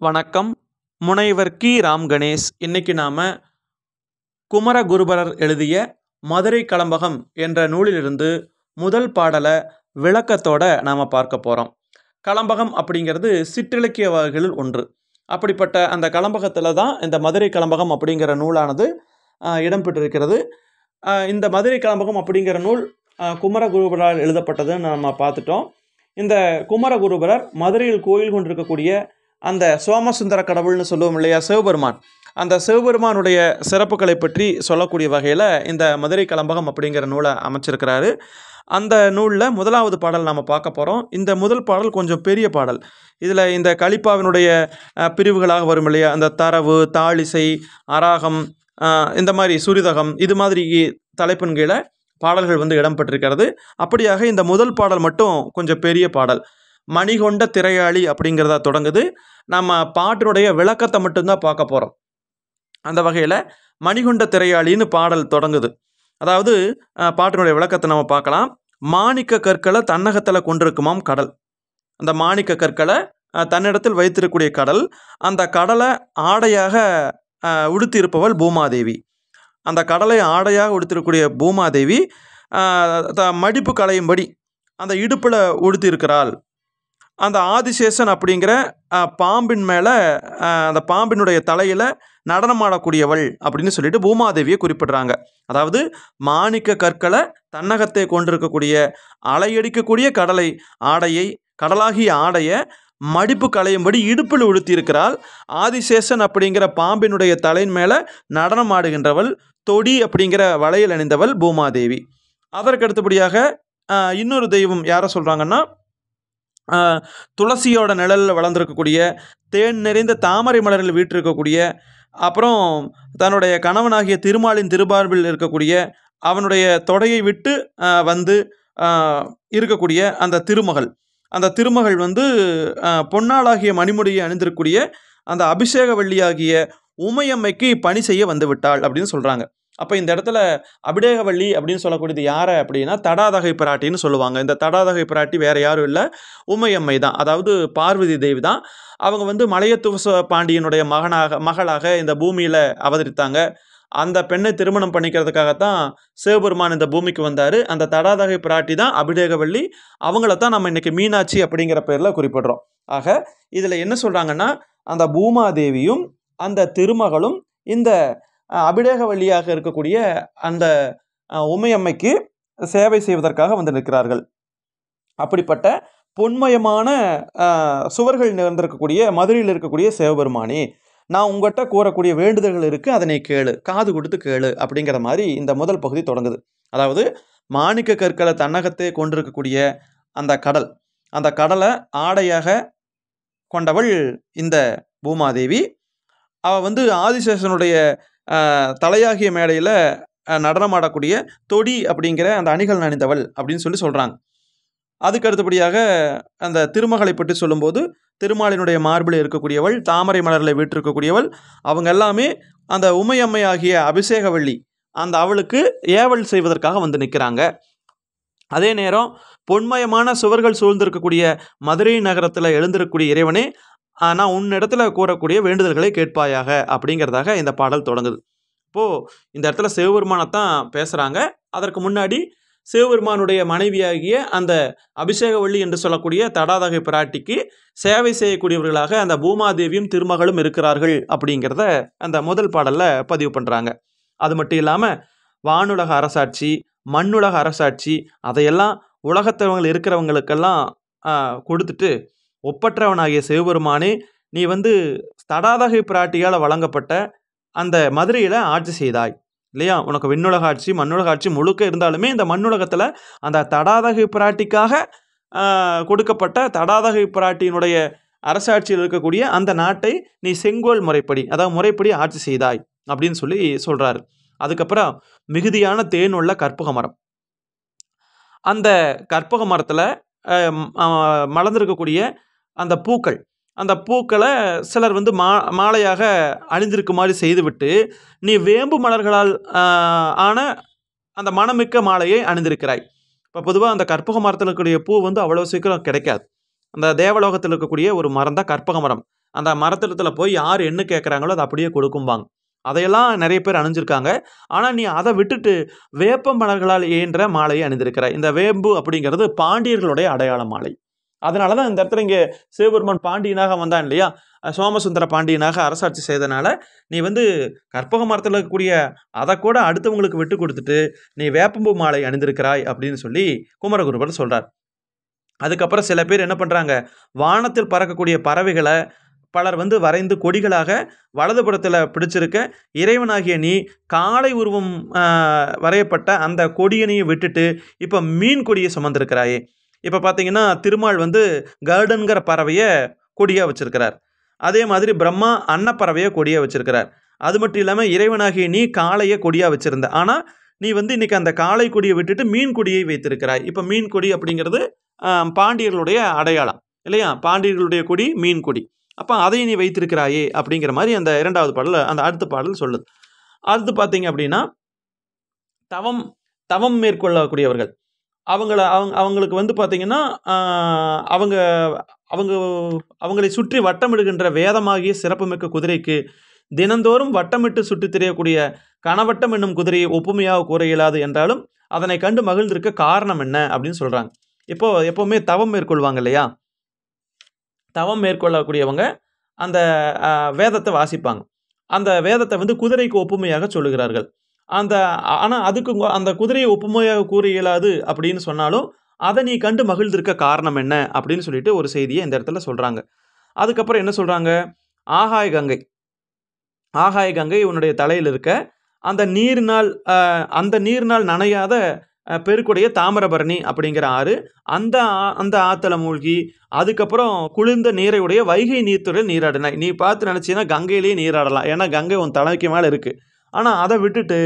வணக்கம். முனைவர் கி. ராம் கணேஷ். இன்னைக்கு நாம குமரகுருபரர் எழுதிய மதுரை கலம்பகம் என்ற நூலிலிருந்து முதல் பாடலை விளக்கத்தோட நாம பார்க்க போறோம். கலம்பகம் அப்படிங்கிறது சிற்றிலக்கிய வகைகளில் ஒன்று. அப்படிப்பட்ட அந்த கலம்பகத்தில் தான் இந்த மதுரை கலம்பகம் அப்படிங்கிற நூலானது இடம்பெற்றிருக்கிறது. இந்த மதுரை கலம்பகம் அப்படிங்கிற நூல் குமரகுருபரால் எழுதப்பட்டதுன்னு நம்ம பார்த்துட்டோம். இந்த குமரகுருபரர் மதுரையில் கோயில் கொண்டிருக்கக்கூடிய அந்த சோமசுந்தர கடவுள்னு சொல்லுவோம் இல்லையா, சிவபெருமான், அந்த சிவபெருமானுடைய சிறப்புகளை பற்றி சொல்லக்கூடிய வகையில் இந்த மதுரை கலம்பகம் அப்படிங்கிற நூலை அமைச்சிருக்கிறாரு. அந்த நூலில் முதலாவது பாடல் நாம் பார்க்க போகிறோம். இந்த முதல் பாடல் கொஞ்சம் பெரிய பாடல். இதில் இந்த கலிப்பாவினுடைய பிரிவுகளாக வரும் இல்லையா, அந்த தரவு, தாளிசை, அராகம், இந்த மாதிரி சுரிதகம், இது மாதிரி தலைப்பின் கீழே பாடல்கள் இடம்பெற்றிருக்கிறது. அப்படியாக இந்த முதல் பாடல் மட்டும் கொஞ்சம் பெரிய பாடல். மணிகொண்ட திரையாளி அப்படிங்கிறதா தொடங்குது. நம்ம பாட்டினுடைய விளக்கத்தை மட்டும்தான் பார்க்க போகிறோம். அந்த வகையில் மணிகொண்ட திரையாளின்னு பாடல் தொடங்குது. அதாவது பாட்டினுடைய விளக்கத்தை நம்ம பார்க்கலாம். மாணிக்க கற்களை தன்னகத்தில் கொண்டிருக்குமாம் கடல். அந்த மாணிக்க கற்களை தன்னிடத்தில் வைத்திருக்கக்கூடிய கடல். அந்த கடலை ஆடையாக உடுத்தி இருப்பவள் பூமாதேவி. அந்த கடலை ஆடையாக உடுத்திருக்கக்கூடிய பூமாதேவி மடிப்பு களையும்படி அந்த இடுப்பில் உடுத்தி இருக்கிறாள். அந்த ஆதிசேஷன் அப்படிங்கிற பாம்பின் மேலே, அந்த பாம்பினுடைய தலையில் நடனமாடக்கூடியவள் அப்படின்னு சொல்லிட்டு பூமாதேவியை குறிப்பிடுறாங்க. அதாவது மாணிக்க கற்களை தன்னகத்தை கொண்டிருக்கக்கூடிய அலையடிக்கக்கூடிய கடலாகிய ஆடையை மடிப்பு களையும்படி இடுப்பில் உடுத்தியிருக்கிறாள். ஆதிசேஷன் அப்படிங்கிற பாம்பினுடைய தலையின் மேலே நடனமாடுகின்றவள், தொடி அப்படிங்கிற வளையல் அணிந்தவள் பூமாதேவி. அதற்கு அடுத்தபடியாக இன்னொரு தெய்வம் யாரை சொல்கிறாங்கன்னா, துளசியோட நிழலில் வளர்ந்துருக்கக்கூடிய, தேன் நிறைந்த தாமரை மலரில் வீற்றிருக்கக்கூடிய, அப்புறம் தன்னுடைய கணவனாகிய திருமாலின் திருமார்பில் இருக்கக்கூடிய, அவனுடைய தொடையை விட்டு இருக்கக்கூடிய அந்த திருமகள். அந்த திருமகள் பொன்னாளாகிய மணிமுடியை அணிந்திருக்கக்கூடிய அந்த அபிஷேக வள்ளியாகிய உமையம்மைக்கு பணி செய்ய வந்து விட்டாள் அப்படின்னு சொல்கிறாங்க. அப்போ இந்த இடத்துல அபிடேகவள்ளி அப்படின்னு சொல்லக்கூடியது யாரை அப்படின்னா, தடாதகை பிராட்டின்னு சொல்லுவாங்க. இந்த தடாதகை பிராட்டி வேறு யாரும் இல்லை, உமையம்மை தான். அதாவது பார்வதி தேவி தான். அவங்க மலையத்துவச பாண்டியனுடைய மகளாக இந்த பூமியில் அவதரித்தாங்க. அந்த பெண்ணை திருமணம் பண்ணிக்கிறதுக்காகத்தான் சிவபெருமான் இந்த பூமிக்கு வந்தார். அந்த தடாதகை பிராட்டி தான் அபிடேகவள்ளி. அவங்களத்தான் நம்ம இன்னைக்கு மீனாட்சி அப்படிங்கிற பேரில் குறிப்பிடுறோம். ஆக இதில் என்ன சொல்கிறாங்கன்னா, அந்த பூமாதேவியும் அந்த திருமகளும் இந்த அபிடேகவள்ளியாக இருக்கக்கூடிய அந்த உமையம்மைக்கு சேவை செய்வதற்காக நிற்கிறார்கள். அப்படிப்பட்ட பொன்மயமான சுவர்கள் நிறைந்திருக்கக்கூடிய மதுரையில் இருக்கக்கூடிய சிவபெருமானே, நான் உங்கள்கிட்ட கூறக்கூடிய வேண்டுதல்கள் இருக்குது, அதனை கேளு, காது கொடுத்து கேளு அப்படிங்கிற மாதிரி இந்த முதல் பகுதி தொடங்குது. அதாவது மாணிக்க கற்களை தன்னகத்தை கொண்டிருக்கக்கூடிய அந்த கடல், அந்த கடலை ஆடையாக கொண்டவள் இந்த பூமாதேவி. அவள் ஆதிசேஷனுடைய தலையாகிய மேடையில் நடனமாடக்கூடிய தொடி அப்படிங்கிற அந்த அணிகள் அணிந்தவள் அப்படின்னு சொல்கிறாங்க. அதுக்கு அடுத்தபடியாக அந்த திருமகளை பற்றி சொல்லும்போது, திருமாலினுடைய மார்பில் இருக்கக்கூடியவள், தாமரை மலரில் வீற்றிருக்கக்கூடியவள், அவங்க எல்லாமே அந்த உமையம்மை ஆகிய அபிஷேகவள்ளி, அந்த அவளுக்கு ஏவல் செய்வதற்காக நிற்கிறாங்க. அதே நேரம் பொன்மயமான சுவர்கள் சூழ்ந்திருக்கக்கூடிய மதுரை நகரத்தில் எழுந்திருக்கக்கூடிய இறைவனே, நான் உன்னிடத்துல கூறக்கூடிய வேண்டுதல்களை கேட்பாயாக அப்படிங்கிறதாக இந்த பாடல் தொடங்குது. இப்போது இந்த இடத்துல சிவபெருமானைத்தான் பேசுகிறாங்க. அதற்கு முன்னாடி சிவபெருமானுடைய மனைவியாகிய அந்த அபிஷேகவள்ளி என்று சொல்லக்கூடிய தடாதகை பிராட்டிக்கு சேவை செய்யக்கூடியவர்களாக அந்த பூமாதேவியும் திருமகளும் இருக்கிறார்கள் அப்படிங்கிறத அந்த முதல் பாடலில் பதிவு பண்ணுறாங்க. அது மட்டும் இல்லாமல் வானுலக அரசாட்சி, மண்ணுலக அரசாட்சி, அதையெல்லாம் உலகத்தவங்கள் இருக்கிறவங்களுக்கெல்லாம் கொடுத்துட்டு, ஒப்பற்றவனாகிய சிவபெருமானே, நீ தடாதகை பிராட்டியால் வழங்கப்பட்ட அந்த மதுரையில் ஆட்சி செய்தாய் இல்லையா? உனக்கு விண்ணுலக ஆட்சி, மண்ணுலக ஆட்சி முழுக்க இருந்தாலுமே இந்த மண்ணுலகத்தில் அந்த தடாதகை பிராட்டிக்காக கொடுக்கப்பட்ட தடாதகை பிராட்டியினுடைய அரசாட்சியில் இருக்கக்கூடிய அந்த நாட்டை நீ செங்கோல் முறைப்படி, அதாவது முறைப்படி ஆட்சி செய்தாய் அப்படின்னு சொல்கிறாரு. அதுக்கப்புறம் மிகுதியான தேன் உள்ள கற்பக மரம், அந்த கற்பக மரத்தில் மலர்ந்திருக்கக்கூடிய அந்த பூக்கள், அந்த பூக்களை சிலர் மாலையாக அணிந்திருக்கு மாதிரி செய்துவிட்டு, நீ வேம்பு மலர்களால் ஆன அந்த மணமிக்க மாலையை அணிந்திருக்கிறாய். இப்போ பொதுவாக அந்த கற்பக மரத்தில் இருக்கக்கூடிய பூ அவ்வளோ சீக்கிரம் கிடைக்காது. அந்த தேவலோகத்தில் இருக்கக்கூடிய ஒரு மரம் தான் கற்பக மரம். அந்த மரத்திடத்துல போய் யார் என்ன கேட்குறாங்களோ அதை அப்படியே கொடுக்கும்பாங்க. அதையெல்லாம் நிறைய பேர் அணிஞ்சிருக்காங்க. ஆனால் நீ அதை விட்டுட்டு வேப்ப மலர்களால் ஏன்ற மாலையை அணிந்திருக்கிறாய். இந்த வேம்பு அப்படிங்கிறது பாண்டியர்களுடைய அடையாள மாலை. அதனால தான் இந்த இடத்துல இங்கே சிவபெருமான் பாண்டியனாக வந்தான் இல்லையா, சோமசுந்தர பாண்டியனாக அரசாட்சி செய்தனால நீ கற்பக மரத்தில் இருக்கக்கூடிய அதை கூட அடுத்தவங்களுக்கு விட்டு கொடுத்துட்டு நீ வேப்பம்பூ மாலை அணிந்திருக்கிறாய் அப்படின்னு சொல்லி குமரகுருபர் சொல்கிறார். அதுக்கப்புறம் சில பேர் என்ன பண்ணுறாங்க, வானத்தில் பறக்கக்கூடிய பறவைகளை பலர் வரைந்து கொடிகளாக வலதுபுறத்தில் பிடிச்சிருக்க இறைவனாகிய நீ காளை உருவம் வரையப்பட்ட அந்த கொடியனையும் விட்டுட்டு இப்போ மீன் கொடியை சுமந்திருக்கிறாயே. இப்போ பார்த்தீங்கன்னா திருமால் கருடன்கிற பறவையை கொடியாக வச்சிருக்கிறார். அதே மாதிரி பிரம்மா அன்னப்பறவையை கொடியாக வச்சிருக்கிறார். அது மட்டும் இல்லாமல் இறைவனாகிய நீ காளையை கொடியாக வச்சிருந்த, ஆனால் நீ இன்னைக்கு அந்த காளை கொடியை விட்டுட்டு மீன் கொடியை வைத்திருக்கிறாய். இப்போ மீன் கொடி அப்படிங்கிறது பாண்டியர்களுடைய அடையாளம் இல்லையா, பாண்டியர்களுடைய கொடி மீன் கொடி. அப்போ அதை நீ வைத்திருக்கிறாயே அப்படிங்கிற மாதிரி அந்த இரண்டாவது பாடல், அந்த அடுத்த பாடல் சொல்லுது. அடுத்து பார்த்தீங்க அப்படின்னா தவம் தவம் மேற்கொள்ளக்கூடியவர்கள் அவங்களுக்கு பார்த்தீங்கன்னா அவங்க அவங்க அவங்களை சுற்றி வட்டமிடுகின்ற வேதமாகிய சிறப்புமிக்க குதிரைக்கு தினந்தோறும் வட்டமிட்டு சுற்றி திரியக்கூடிய கனவட்டம் என்னும் குதிரையை ஒப்புமையாக கூற இயலாது என்றாலும் அதனை கண்டு மகிழ்ந்திருக்க காரணம் என்ன அப்படின்னு சொல்கிறாங்க. எப்போவுமே தவம் மேற்கொள்வாங்க இல்லையா, தவம் மேற்கொள்ளக்கூடியவங்க அந்த வேதத்தை வாசிப்பாங்க. அந்த வேதத்தை குதிரைக்கு ஒப்புமையாக சொல்லுகிறார்கள். ஆனால் அதுக்கு அந்த குதிரையை ஒப்புமையாக கூற இயலாது அப்படின்னு சொன்னாலும் அதை நீ கண்டு மகிழ்ந்திருக்க காரணம் என்ன அப்படின்னு சொல்லிட்டு ஒரு செய்தியை இந்த இடத்துல சொல்கிறாங்க. அதுக்கப்புறம் என்ன சொல்கிறாங்க, ஆகாய கங்கை உன்னுடைய தலையில் இருக்க அந்த நீரினால் நனையாத பெருக்குடைய தாமிரபரணி அப்படிங்கிற ஆறு, அந்த ஆற்றுல மூழ்கி அதுக்கப்புறம் குளிர்ந்த நீரை உடைய வைகை நீர்த்துறையில் நீராடினாய். நீ பார்த்து நினச்சின்னா கங்கையிலேயே நீராடலாம், ஏன்னா கங்கை உன் தலைக்கு மேலே இருக்குது. ஆனால் அதை விட்டுட்டு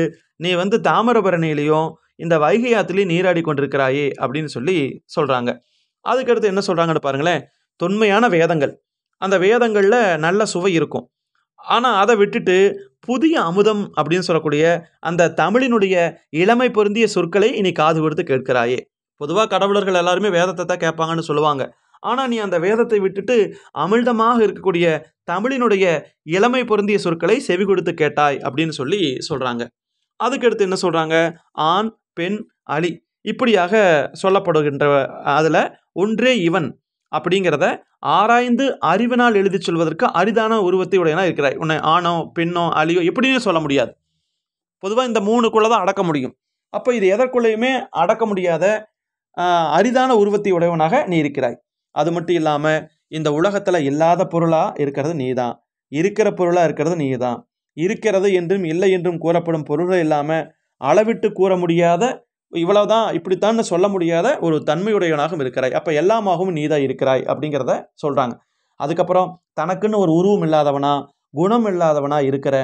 நீ தாமிரபரணியிலையும் இந்த வைகை ஆற்றுலையும் நீராடி கொண்டிருக்கிறாயே அப்படின்னு சொல்லி சொல்கிறாங்க. அதுக்கடுத்து என்ன சொல்கிறாங்கன்னு பாருங்களேன், தொன்மையான வேதங்கள், அந்த வேதங்களில் நல்ல சுவை இருக்கும், ஆனால் அதை விட்டுட்டு புதிய அமுதம் அப்படின்னு சொல்லக்கூடிய அந்த தமிழினுடைய இளமை பொருந்திய சொற்களை இனி காது கொடுத்து கேட்கிறாயே. பொதுவாக கடவுளர்கள் எல்லாருமே வேதத்தை தான் கேட்பாங்கன்னு சொல்லுவாங்க. ஆனால் நீ அந்த வேதத்தை விட்டுட்டு அமிழ்தமாக இருக்கக்கூடிய தமிழினுடைய இளமை பொருந்திய சொற்களை செவி கொடுத்து கேட்டாய் அப்படின்னு சொல்லி சொல்கிறாங்க. அதுக்கடுத்து என்ன சொல்கிறாங்க, ஆண் பெண் அலி இப்படியாக சொல்லப்படுகின்ற அதில் ஒன்றே இவன் அப்படிங்கிறத ஆராய்ந்து அறிவினால் எழுதி சொல்வதற்கு அரிதான உருவத்தை உடையனா இருக்கிறாய். உன்னை ஆணோ பெண்ணோ அலியோ எப்படின்னு சொல்ல முடியாது. பொதுவாக இந்த மூணுக்குள்ளே தான் அடக்க முடியும். அப்போ இது எதற்குள்ளேயுமே அடக்க முடியாத அரிதான உருவத்தை உடையவனாக நீ இருக்கிறாய். அது மட்டும் இல்லாமல் இந்த உலகத்தில் இல்லாத பொருளாக இருக்கிறது நீ தான், இருக்கிற பொருளாக இருக்கிறது நீ தான், இருக்கிறது என்றும் இல்லை என்றும் கூறப்படும் பொருள்கள் இல்லாமல் அளவிட்டு கூற முடியாத, இவ்வளவுதான் இப்படித்தான்னு சொல்ல முடியாத ஒரு தன்மையுடையவனாகவும் இருக்கிறாய். அப்போ எல்லாமாகவும் நீ தான் இருக்கிறாய் அப்படிங்கிறத சொல்கிறாங்க. அதுக்கப்புறம் தனக்குன்னு ஒரு உருவம் இல்லாதவனா குணம் இல்லாதவனா இருக்கிற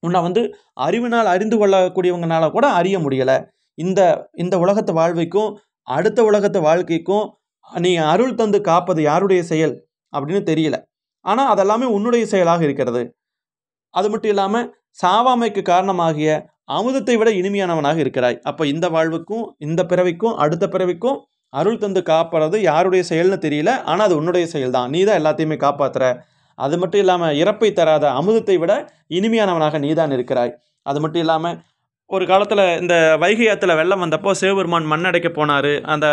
உன்னை அறிவினால் அறிந்து கொள்ளக்கூடியவங்கனால கூட அறிய முடியலை. இந்த உலகத்து வாழ்வைக்கும் அடுத்த உலகத்து வாழ்க்கைக்கும் நீ அருள் தந்து காப்பது யாருடைய செயல் அப்படின்னு தெரியல, ஆனால் அதெல்லாமே உன்னுடைய செயலாக இருக்கிறது. அது மட்டும் இல்லாமல் சாவாமைக்கு காரணமாகிய அமுதத்தை விட இனிமையானவனாக இருக்கிறாய். அப்போ இந்த வாழ்வுக்கும் இந்த பிறவிக்கும் அடுத்த பிறவிக்கும் அருள் தந்து காப்பறது யாருடைய செயல்னு தெரியல, ஆனால் அது உன்னுடைய செயல் தான், நீ தான் எல்லாத்தையுமே காப்பாற்றுற. அது மட்டும் இல்லாமல் இறப்பை தராத அமுதத்தை விட இனிமையானவனாக நீ தான் இருக்கிறாய். அது மட்டும் இல்லாமல் ஒரு காலத்தில் இந்த வைகை ஆற்றுல வெள்ளம் வந்தப்போ சிவபெருமான் மண் அடைக்க போனார். அந்த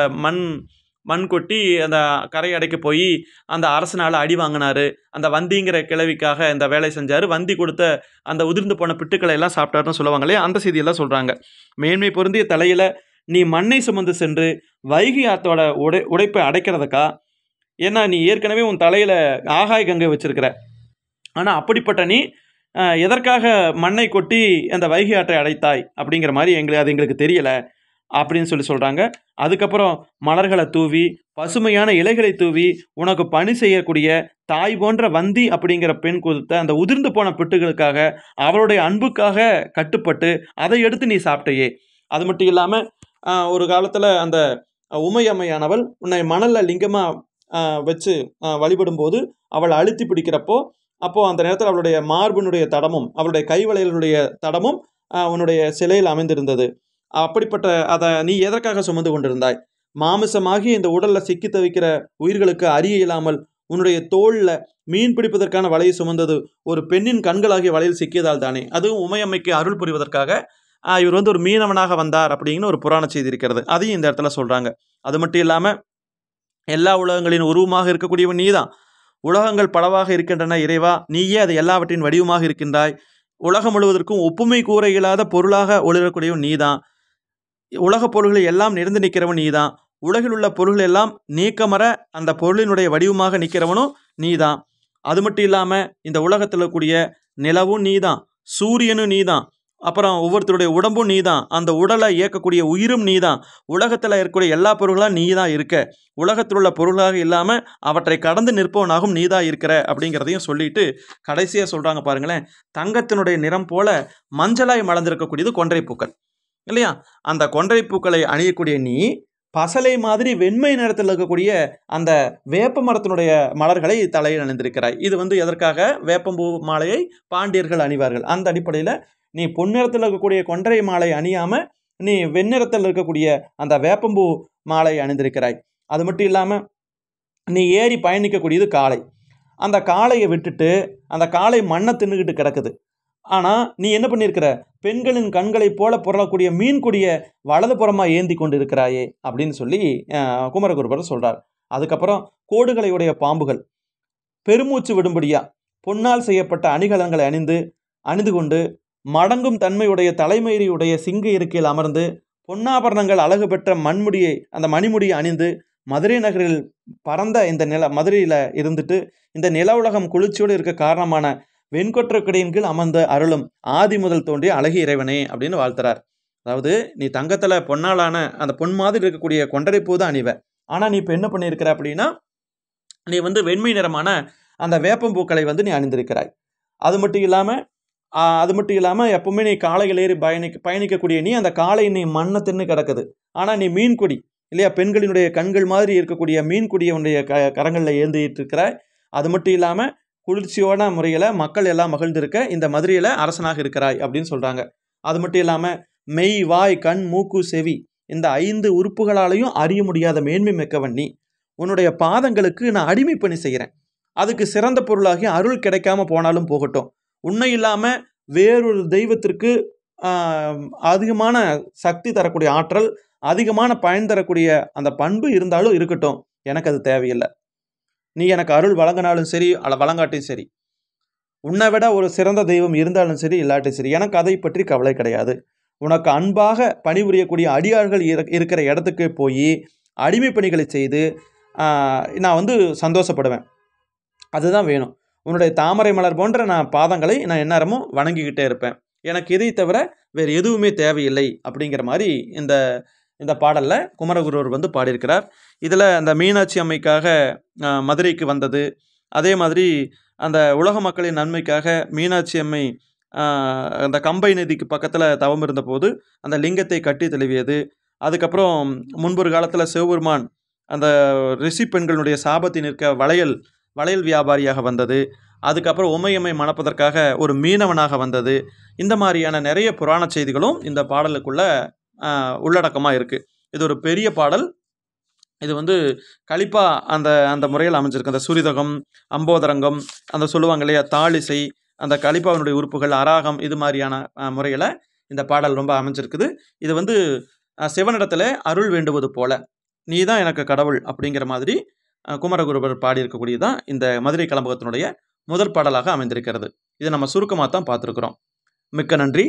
மண் கொட்டி அந்த கரை அடைக்க போய் அந்த அரசனால் அடி வாங்கினார். அந்த வந்திங்கிற கிழவிக்காக இந்த வேலை செஞ்சார். வந்தி கொடுத்த அந்த உதிர்ந்து போன பிட்டுக்களை எல்லாம் சாப்பிட்டாருன்னு சொல்லுவாங்களே, அந்த செய்தியெல்லாம் சொல்கிறாங்க. மேன்மை பொருந்திய தலையில் நீ மண்ணை சுமந்து சென்று வைகை ஆற்றோட உடைப்பை அடைக்கிறதுக்கா? ஏன்னா நீ ஏற்கனவே உன் தலையில் ஆகாய கங்கை வச்சிருக்கிற, ஆனால் அப்படிப்பட்ட நீ எதற்காக மண்ணை கொட்டி அந்த வைகை ஆற்றை அடைத்தாய் அப்படிங்கிற மாதிரி அது எங்களுக்கு தெரியலை அப்படின்னு சொல்கிறாங்க. அதுக்கப்புறம் மலர்களை தூவி பசுமையான இலைகளை தூவி உனக்கு பணி செய்யக்கூடிய தாய் போன்ற வந்தி அப்படிங்கிற பெண் கொடுத்த அந்த உதிர்ந்து போன பிட்டுகளுக்காக அவளுடைய அன்புக்காக கட்டுப்பட்டு அதை எடுத்து நீ சாப்பிட்டையே. அது மட்டும் இல்லாமல் ஒரு காலத்தில் அந்த உமையம்மையானவள் உன்னை மணலில் லிங்கமாக வச்சு வழிபடும்போது அவளை அழுத்தி பிடிக்கிறப்போ அந்த நேரத்தில் அவளுடைய மார்பினுடைய தடமும் அவளுடைய கைவளையலுடைய தடமும் உன்னுடைய சிலையில் அமைந்திருந்தது. அப்படிப்பட்ட அதை நீ எதற்காக சுமந்து கொண்டிருந்தாய்? மாமிசமாகி இந்த உடலில் சிக்கி தவிக்கிற உயிர்களுக்கு அறிய இல்லாமல் உன்னுடைய தோளில் மீன் பிடிப்பதற்கான வலையை சுமந்தது ஒரு பெண்ணின் கண்களாகிய வலையில் சிக்கியதால் தானே. அதுவும் உமையம்மைக்கு அருள் புரிவதற்காக இவர் வந்து ஒரு மீனவனாக வந்தார் அப்படின்னு ஒரு புராண செய்தி இருக்கிறது. அதையும் இந்த இடத்துல சொல்கிறாங்க. அது மட்டும் இல்லாமல் எல்லா உலகங்களின் உருவமாக இருக்கக்கூடியவன் நீதான். உலகங்கள் பலவாக இருக்கின்றன இறைவா, நீயே அது எல்லாவற்றின் வடிவமாக இருக்கின்றாய். உலகம் முழுவதற்கும் ஒப்புமை கூற இயலாத பொருளாக ஒளிரக்கூடியவன் நீதான். உலகப் பொருள்களை எல்லாம் நிறைந்து நிற்கிறவன் நீதான். உலகில் உள்ள பொருள்கள் எல்லாம் நீக்கமர அந்த பொருளினுடைய வடிவமாக நிற்கிறவனும் நீதான். அது மட்டும் இல்லாமல் இந்த உலகத்தில் இருக்கக்கூடிய நிலவும் நீதான், சூரியனும் நீதான், அப்புறம் ஒவ்வொருத்தருடைய உடம்பும் நீதான், அந்த உடலை இயக்கக்கூடிய உயிரும் நீதான். உலகத்தில் இருக்கக்கூடிய எல்லா பொருள்களாக நீ தான் இருக்க. உலகத்தில் உள்ள பொருளாக இல்லாமல் அவற்றை கடந்து நிற்பவனாகவும் நீ தான் இருக்கிற அப்படிங்கிறதையும் சொல்லிட்டு கடைசியாக சொல்கிறாங்க பாருங்களேன். தங்கத்தினுடைய நிறம் போல மஞ்சளாய் மலர்ந்திருக்கக்கூடியது கொன்றை பூக்கள் இல்லையா? அந்த கொன்றை பூக்களை அணியக்கூடிய நீ பசலை மாதிரி வெண்மை நிறத்தில் இருக்கக்கூடிய அந்த வேப்ப மரத்தினுடைய மலர்களை தலையில் அணிந்திருக்கிறாய். இது வந்து எதற்காக? வேப்பம்பூ மாலையை பாண்டியர்கள் அணிவார்கள். அந்த அடிப்படையில் நீ பொன்னிறத்தில் இருக்கக்கூடிய கொன்றை மாலை அணியாமல் நீ வெண்ணிறத்தில் இருக்கக்கூடிய அந்த வேப்பம்பூ மாலை அணிந்திருக்கிறாய். அது மட்டும் இல்லாமல் நீ ஏறி பயணிக்கக்கூடியது காளை. அந்த காளையை விட்டுட்டு அந்த காளை மண்ணை தின்னுக்கிட்டு கிடக்குது. ஆனால் நீ என்ன பண்ணியிருக்கிற? பெண்களின் கண்களைப் போல புரளக்கூடிய மீன் கொடியை வலது புறமாக ஏந்தி கொண்டு இருக்கிறாயே அப்படின்னு சொல்லி குமரகுருபர் சொல்கிறார். அதுக்கப்புறம் கோடுகளை உடைய பாம்புகள் பெருமூச்சு விடும்படியா பொன்னால் செய்யப்பட்ட அணிகலன்களை அணிந்து கொண்டு மடங்கும் தன்மையுடைய தலைமயிரியுடைய சிங்க இருக்கையில் அமர்ந்து பொன்னாபரணங்கள் அழகு பெற்ற அந்த மணிமுடியை அணிந்து மதுரை நகரில் பறந்த இந்த மதுரையில் இருந்துட்டு இந்த நில உலகம் குளிர்ச்சியோடு இருக்க காரணமான வெண்கொற்றக்கடியின் கீழ் அமர்ந்த அருளும் ஆதி முதல் தோன்றிய அழகிய இறைவனே அப்படின்னு வாழ்த்துறார். அதாவது நீ தங்கத்தில் பொன்னாலான அந்த பொன் மாதிரி இருக்கக்கூடிய கொண்டரை பூ தான் அணிவ. ஆனால் நீ இப்போ என்ன பண்ணியிருக்கிற அப்படின்னா நீ வந்து வெண்மை நிறமான அந்த வேப்பம்பூக்களை வந்து நீ அணிந்திருக்கிறாய். அது மட்டும் இல்லாமல் எப்பவுமே நீ காளைகள் ஏறி பயணிக்கக்கூடிய நீ அந்த காளை நீ மண்ணை தின்னு கிடக்குது. ஆனால் நீ மீன்கொடி இல்லையா? பெண்களினுடைய கண்கள் மாதிரி இருக்கக்கூடிய மீன்கொடியை உன்னுடைய கரங்களில் ஏந்திட்டு இருக்கிறாய். அது மட்டும் இல்லாமல் குளிர்ச்சியோட முறையில் மக்கள் எல்லாம் மகிழ்ந்திருக்க இந்த மதுரையில் அரசனாக இருக்கிறாய் அப்படின்னு சொல்கிறாங்க. அது மட்டும் இல்லாமல் மெய், வாய், கண், மூக்கு, செவி இந்த 5 உறுப்புகளாலையும் அறிய முடியாத மேன்மை மிக்கவன் நீ. உன்னுடைய பாதங்களுக்கு நான் அடிமை பணி செய்கிறேன். அதுக்கு சிறந்த பொருளாகி அருள் கிடைக்காம போனாலும் போகட்டும். உன்னை இல்லாமல் வேறொரு தெய்வத்திற்கு அதிகமான சக்தி தரக்கூடிய ஆற்றல், அதிகமான பயன் தரக்கூடிய அந்த பண்பு இருந்தாலும் இருக்கட்டும், எனக்கு அது தேவையில்லை. நீ எனக்கு அருள் வழங்கினாலும் சரி வழங்காட்டும் சரி, உன்னை விட ஒரு சிறந்த தெய்வம் இருந்தாலும் சரி இல்லாட்டும் சரி, எனக்கு அதை பற்றி கவலை கிடையாது. உனக்கு அன்பாக பணிபுரியக்கூடிய அடியார்கள் இருக்கிற இடத்துக்கு போய் அடிமை பணிகளை செய்து நான் வந்து சந்தோஷப்படுவேன். அதுதான் வேணும். உன்னுடைய தாமரை மலர் போன்ற நான் பாதங்களை நான் எந்நேரமும் வணங்கிக்கிட்டே இருப்பேன். எனக்கு இதை தவிர வேறு எதுவுமே தேவையில்லை அப்படிங்கிற மாதிரி இந்த பாடலில் குமரகுருவர் வந்து பாடியிருக்கிறார். இதில் அந்த மீனாட்சி அம்மைக்காக மதுரைக்கு வந்தது, அதே மாதிரி அந்த உலக மக்களின் நன்மைக்காக மீனாட்சி அம்மை அந்த கம்பை நதிக்கு பக்கத்தில் தவம் இருந்தபோது அந்த லிங்கத்தை கட்டி தெளிவியது. அதுக்கப்புறம் முன்பொரு காலத்தில் சிவபெருமான் அந்த ரிஷி பெண்களுடைய சாபத்தை நிற்க வளையல் வியாபாரியாக வந்தது. அதுக்கப்புறம் உமையம்மை மணப்பதற்காக ஒரு மீனவனாக வந்தது. இந்த மாதிரியான நிறைய புராண செய்திகளும் இந்த பாடலுக்குள்ள உள்ளடக்கமாக இருக்குது. இது ஒரு பெரிய பாடல். இது வந்து கலிப்பா அந்த முறையில் அமைஞ்சிருக்கு. அந்த சுரிதகம், அம்போதரங்கம், அந்த சொல்லுவாங்க இல்லையா தாளிசை, அந்த கலிப்பாவினுடைய உறுப்புகள், அராகம், இது மாதிரியான முறையில் இந்த பாடல் ரொம்ப அமைஞ்சிருக்குது. இது வந்து சிவனிடத்தில் அருள் வேண்டுவது போல, நீ தான் எனக்கு கடவுள் அப்படிங்கிற மாதிரி குமரகுருபர் பாடியிருக்கக்கூடியதான் இந்த மதுரை கலம்பகத்தினுடைய முதற் பாடலாக அமைந்திருக்கிறது. இதை நம்ம சுருக்கமாக தான் பார்த்துருக்குறோம். மிக்க நன்றி.